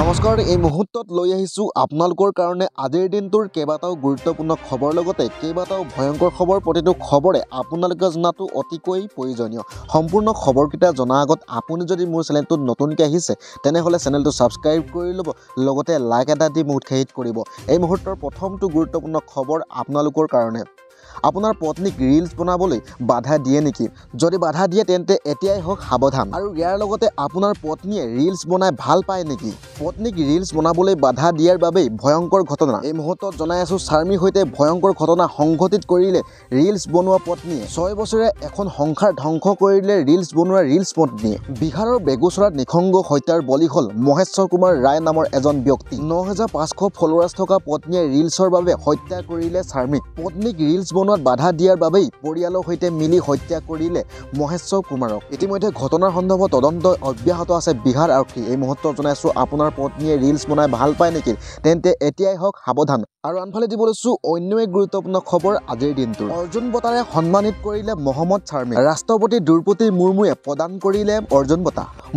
নমস্কাৰ এই মুহূৰ্তত লৈ আহিছো আপোনালোকৰ কাৰণে আজিৰ দিনটোৰ কেইবাটাও গুৰুত্বপূৰ্ণ খবৰ লগতে কেইবাটাও ভয়ংকৰ খবৰ প্ৰতিটো খবৰে আপোনালোকে জনাটো অতিকৈ প্ৰয়োজনীয় সম্পূৰ্ণ খবৰকেইটা জনাৰ আগত আপুনি যদি মোৰ চেনেলটোত নতুনকৈ আহিছে তেনেহলে চেনেলটো সাবস্ক্ৰাইব কৰি ল'ব লগতে লাইক এটা দি উৎসাহিত কৰিব এই মুহূৰ্তৰ প্ৰথমটো গুৰুত্বপূৰ্ণ খবৰ আপোনালোকৰ কাৰণে আপোনাৰ পত্নীক ৰিলছ বনাবলৈ বাধা দিয়ে নেকি যদি বাধা দিয়ে তেন্তে এতিয়াই হওক সাৱধান আৰু ইয়াৰ লগতে আপোনাৰ পত্নীয়ে ৰিলছ বনাই ভাল পায় নেকি পত্নীক ৰিলছ বনাবলৈ বাধা দিয়াৰ বাবে ভয়ংকৰ ঘটনা এই মুহূৰ্তত জনাই আছো চাৰ্মিৰ হৈতে ভয়ংকৰ ঘটনা সংঘটিত কৰিলে ৰিলছ বনোৱা পত্নীয়ে 6 বছৰে এখন সংসাৰ ধ্বংস কৰিলে ৰিলছ বনোৱা ৰিলছ পত্নীয়ে বিহাৰৰ বেগুচৰাত নিখংগ হত্যাৰ বলি হল মহেশ্বৰ কুমাৰ ৰায় নামৰ এজন ব্যক্তি 9500 ফলোৱাৰ্ছ থকা পত্নীয়ে ৰিলছৰ বাবে হত্যা কৰিলে চাৰ্মিক পত্নীক ৰিলছ বনোৱাত বাধা দিয়াৰ বাবেই পৰিয়ালৰ হৈতে মিলি হত্যা কৰিলে মহেশ্বৰ কুমাৰক ইতিমধ্যে ঘটনাৰ সন্দৰ্ভত তদন্ত অব্যাহত আছে বিহাৰ আৰক্ষী এই মুহূৰ্তত জনাইছো আপোনাৰ পত্নীয়ে ৰিলছ বনাই ভাল পায় নেকি তেন্তে এতিয়াই হওক সাৱধান আৰু আনফালে দিব লৈছো অন্য এক গুৰুত্বপূৰ্ণ খবৰ আজিৰ দিনটো অৰ্জুন বঁটাৰে সন্মানিত কৰিলে মহম্মদ চাৰ্মি ৰাষ্ট্ৰপতি দ্ৰৌপদী মুৰ্মুৱে প্ৰদান কৰিলে অৰ্জুন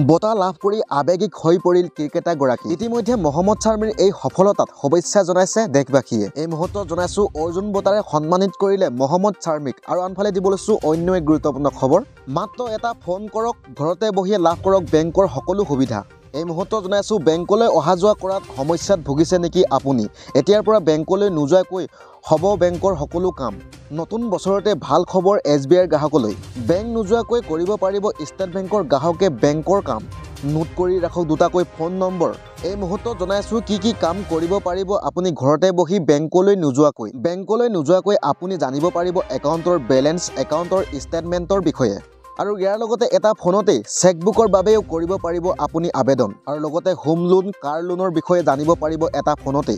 বঁটা লাভ কৰি আৱেগিক হৈ পৰিল ক্ৰিকেটাৰগৰাকী ইতিমধ্যে মহম্মদ চাৰ্মিৰ এই সফলতাত শুভেচ্ছা জনাইছে দেশবাসীয়ে এই মুহূৰ্তত জনাইছো অৰ্জুন বঁটাৰে সন্মানিত কৰিলে মহম্মদ চাৰ্মিক আৰু আনফালে দিব লৈছো অন্য এক গুৰুত্বপূৰ্ণ খবৰ মাত্ৰ এটা ফোন কৰক ঘৰতে বহিয়ে লাভ কৰক বেংকৰ সকলো সুবিধা এই মুহূৰ্তত জনাইছো বেংকলৈ অহা যোৱা কৰাত সমস্যাত ভুগিছে নেকি আপুনি এতিয়াৰ পৰা বেংকলৈ নোযোৱাকৈ হ'ব বেংকৰ সকলো কাম নতুন বছৰতে ভাল খবৰ SBIৰ গ্ৰাহকলৈ বেংক নোযোৱাকৈ কৰিব পাৰিব ষ্টেট বেংকৰ গ্ৰাহকে বেংকৰ কাম নোট কৰি ৰাখক দুটাকৈ ফোন নম্বৰ এই মুহূৰ্তত জনাইছো কি কাম কৰিব পাৰিব আপুনি ঘৰতে বহি বেংকলৈ নোযোৱাকৈ আপুনি জানিব পাৰিব একাউণ্টৰ বেলেন্স একাউণ্টৰ ষ্টেটমেণ্টৰ বিষয়ে আৰু ইয়াৰ লগতে এটা ফোনতে চেকবুকৰ বাবেও কৰিব পাৰিব আপুনি আবেদন আৰু লগতে হোম লোন কাৰ লোনৰ বিষয়ে জানিব পাৰিব এটা ফোনতে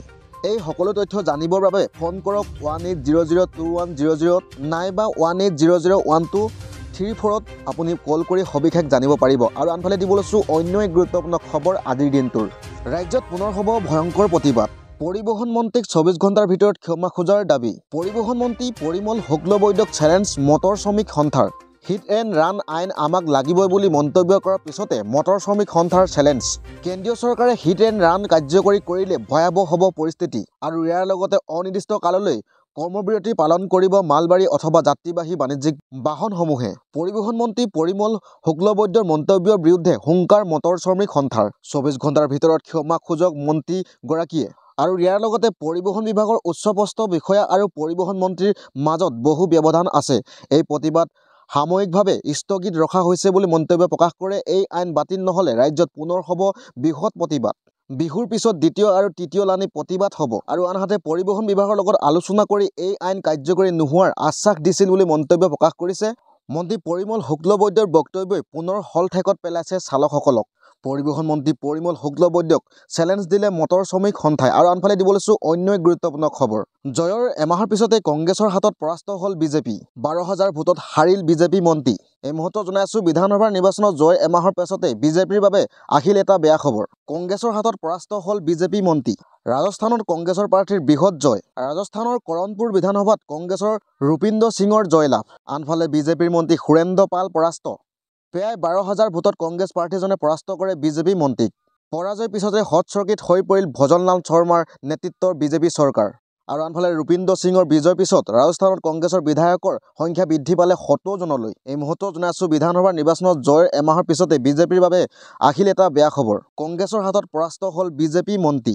এই সকলো তথ্য জানিবৰ বাবে ফোন কৰক 18002100 নাইবা 18001234ত আপুনি কল কৰি সবিশেষ জানিব পাৰিব আৰু আনফালে দিব লৈছো অন্য এক গুৰুত্বপূৰ্ণ খবৰ আজিৰ দিনটোৰ ৰাজ্যত পুনৰ হ'ব ভয়ংকৰ প্ৰতিবাদ পৰিবহন মন্ত্ৰীক 24 ঘণ্টাৰ ভিতৰত ক্ষমা খোজাৰ দাবী পৰিবহন মন্ত্ৰী পৰিমল শুক্লবৈদ্যক চেলেঞ্জ মটৰ শ্ৰমিক সন্থাৰ হিট এণ্ড ৰান আইন আমাক লাগিবই বুলি মন্তব্য কৰাৰ পিছতে মটৰ শ্ৰমিক সন্থাৰ চেলেঞ্জ কেন্দ্ৰীয় চৰকাৰে হিট এণ্ড ৰান কাৰ্যকৰী কৰিলে ভয়াৱহ হ'ব পৰিস্থিতি আৰু ইয়াৰ লগতে অনিৰ্দিষ্ট কাললৈ কৰ্মবিৰতি পালন কৰিব মালবাৰী অথবা যাত্ৰীবাহী বাণিজ্যিক বাহনসমূহে পৰিবহন মন্ত্ৰী পৰিমল শুক্লবৈদ্যৰ মন্তব্যৰ বিৰুদ্ধে হুংকাৰ মটৰ শ্ৰমিক সন্থাৰ 24 ঘণ্টাৰ ভিতৰত ক্ষমা খোজক মন্ত্ৰীগৰাকীয়ে আৰু ইয়াৰ লগতে পৰিবহন বিভাগৰ উচ্চপদস্থ বিষয়া আৰু পৰিবহন মন্ত্ৰীৰ মাজত বহু ব্যৱধান আছে এই প্ৰতিবাদ সাময়িকভাৱে স্থগিত ৰখা হৈছে বুলি মন্তব্য প্ৰকাশ কৰে এই আইন বাতিল নহলে ৰাজ্যত পুনৰ হ'ব বৃহৎ প্ৰতিবাদ বিহুৰ পিছত দ্বিতীয় আৰু তৃতীয় লানি প্ৰতিবাদ হ'ব আৰু আনহাতে পৰিবহন বিভাগৰ লগত আলোচনা কৰি এই আইন কাৰ্যকৰী নোহোৱাৰ আশ্বাস দিছিল বুলি মন্তব্য প্ৰকাশ কৰিছে মন্ত্ৰী পৰিমল শুক্লবৈদ্যৰ বক্তব্যই পুনৰ হলঠেকত পেলাইছে চালকসকলক পৰিবহন মন্ত্ৰী পৰিমল শুক্লবৈদ্যক চেলেঞ্জ দিলে মটৰ শ্ৰমিক সন্থাই আৰু আনফালে দিব লৈছো অন্য এক গুৰুত্বপূৰ্ণ খবৰ জয়ৰ এমাহৰ পিছতে কংগ্ৰেছৰ হাতত পৰাস্ত হল বিজেপি 12,000 ভোটত হাৰিল বিজেপি মন্ত্ৰী এই মুহূৰ্তত জনাইছো বিধানসভাৰ নিৰ্বাচনত জয় এমাহৰ পিছতে বিজেপিৰ বাবে আহিল এটা বেয়া খবৰ কংগ্ৰেছৰ হাতত পৰাস্ত হল বিজেপি মন্ত্ৰী ৰাজস্থানত কংগ্ৰেছৰ প্ৰাৰ্থীৰ বৃহৎ জয় ৰাজস্থানৰ কৰণপুৰ বিধানসভাত কংগ্ৰেছৰ ৰূপিন্দৰ সিঙৰ জয়লাভ আনফালে বিজেপিৰ মন্ত্ৰী সুৰেন্দ্ৰ পাল পৰাস্ত প্ৰায় 12,000 ভোটত কংগ্ৰেছ প্ৰাৰ্থীজনে পৰাস্ত কৰে বিজেপি মন্ত্ৰীক পৰাজয়ৰ পিছতে হট চৰ্কিট হৈ পৰিল ভজনলাল শৰ্মাৰ নেতৃত্বৰ বিজেপি চৰকাৰ আৰু আনফালে ৰূপিন্দৰ সিঙৰ বিজয়ৰ পিছত ৰাজস্থানত কংগ্ৰেছৰ বিধায়কৰ সংখ্যা বৃদ্ধি পালে 70 জনলৈ এই মুহূৰ্তত জনাইছো বিধানসভাৰ নিৰ্বাচনত জয়ৰ এমাহৰ পিছতে বিজেপিৰ বাবে আহিল এটা বেয়া খবৰ কংগ্ৰেছৰ হাতত পৰাস্ত হল বিজেপি মন্ত্ৰী